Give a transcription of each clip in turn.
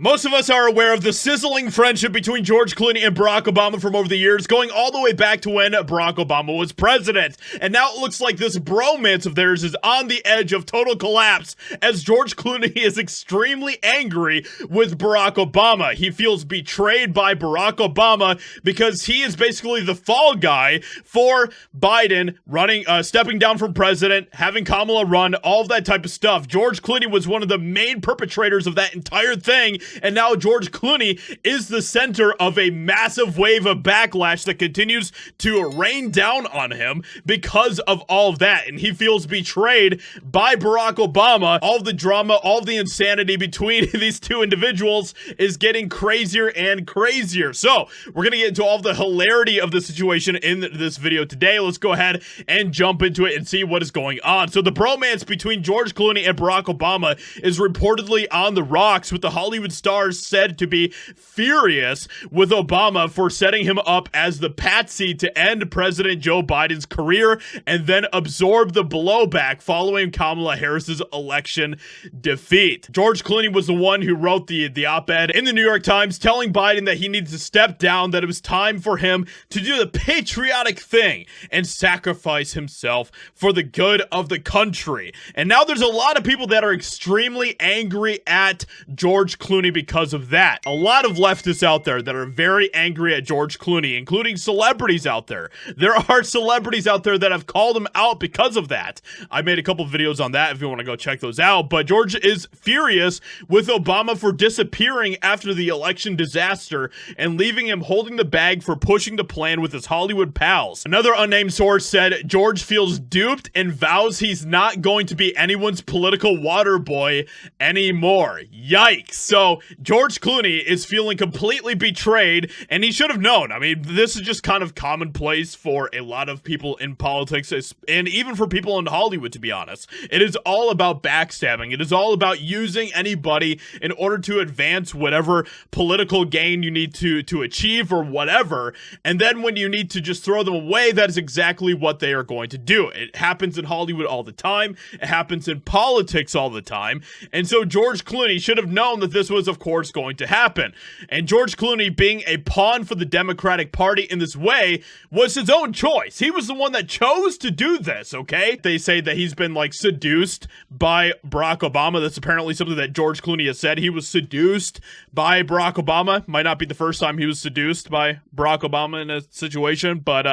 Most of us are aware of the sizzling friendship between George Clooney and Barack Obama from over the years, going all the way back to when Barack Obama was president. And now it looks like this bromance of theirs is on the edge of total collapse, as George Clooney is extremely angry with Barack Obama. He feels betrayed by Barack Obama because he is basically the fall guy for Biden running, stepping down from president, having Kamala run, all of that type of stuff. George Clooney was one of the main perpetrators of that entire thing. And now George Clooney is the center of a massive wave of backlash that continues to rain down on him because of all of that. And he feels betrayed by Barack Obama. All of the drama, all of the insanity between these two individuals is getting crazier and crazier. So we're going to get into all of the hilarity of the situation in this video today. Let's go ahead and jump into it and see what is going on. So the bromance between George Clooney and Barack Obama is reportedly on the rocks, with the Hollywood stars said to be furious with Obama for setting him up as the patsy to end President Joe Biden's career and then absorb the blowback following Kamala Harris's election defeat. George Clooney was the one who wrote the op-ed in the New York Times telling Biden that he needed to step down, that it was time for him to do the patriotic thing and sacrifice himself for the good of the country. And now there's a lot of people that are extremely angry at George Clooney because of that. A lot of leftists out there that are very angry at George Clooney, including celebrities out there. There are celebrities out there that have called him out because of that. I made a couple videos on that if you want to go check those out. But George is furious with Obama for disappearing after the election disaster and leaving him holding the bag for pushing the plan with his Hollywood pals. Another unnamed source said George feels duped and vows he's not going to be anyone's political water boy anymore. Yikes. So George Clooney is feeling completely betrayed, and he should have known. I mean, this is just kind of commonplace for a lot of people in politics, and even for people in Hollywood, to be honest. It is all about backstabbing. It is all about using anybody in order to advance whatever political gain you need to achieve or whatever, and then when you need to just throw them away, that is exactly what they are going to do. It happens in Hollywood all the time. It happens in politics all the time, and so George Clooney should have known that this was, of course, going to happen. And George Clooney being a pawn for the Democratic Party in this way was his own choice. He was the one that chose to do this, okay? They say that he's been, like, seduced by Barack Obama. That's apparently something that George Clooney has said. He was seduced by Barack Obama. Might not be the first time he was seduced by Barack Obama in a situation, but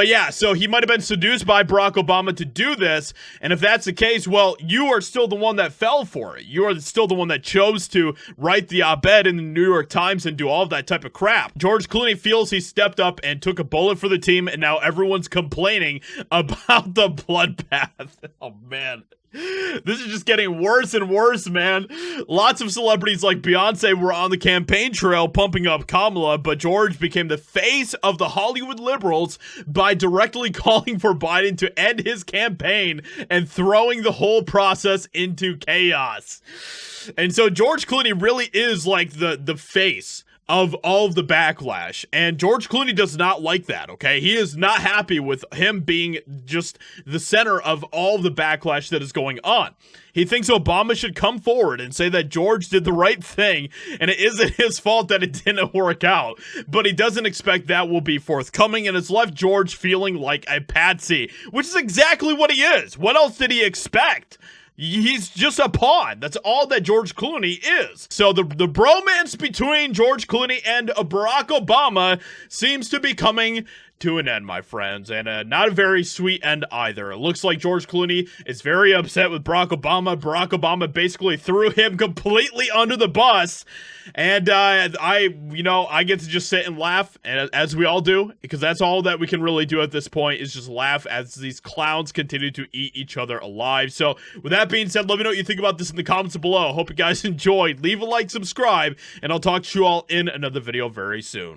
yeah, so he might have been seduced by Barack Obama to do this, and if that's the case, well, you are still the one that fell for it. You are still the one that chose to write the op-ed in the New York Times and do all of that type of crap. George Clooney feels he stepped up and took a bullet for the team, and now everyone's complaining about the bloodbath. Oh, man. This is just getting worse and worse, man. Lots of celebrities like Beyonce were on the campaign trail pumping up Kamala, but George became the face of the Hollywood liberals by directly calling for Biden to end his campaign and throwing the whole process into chaos. And so George Clooney really is like the face of all of the backlash, and George Clooney does not like that, okay? He is not happy with him being just the center of all of the backlash that is going on. He thinks Obama should come forward and say that George did the right thing, and it isn't his fault that it didn't work out, but he doesn't expect that will be forthcoming, and it's left George feeling like a patsy, which is exactly what he is. What else did he expect? He's just a pawn. That's all that George Clooney is. So the bromance between George Clooney and Barack Obama seems to be coming to an end, my friends, and not a very sweet end either. It looks like George Clooney is very upset with Barack Obama. Barack Obama basically threw him completely under the bus, and I get to just sit and laugh, and as we all do, because that's all that we can really do at this point is just laugh as these clowns continue to eat each other alive. So with that being said, let me know what you think about this in the comments below. Hope you guys enjoyed. Leave a like, subscribe, and I'll talk to you all in another video very soon.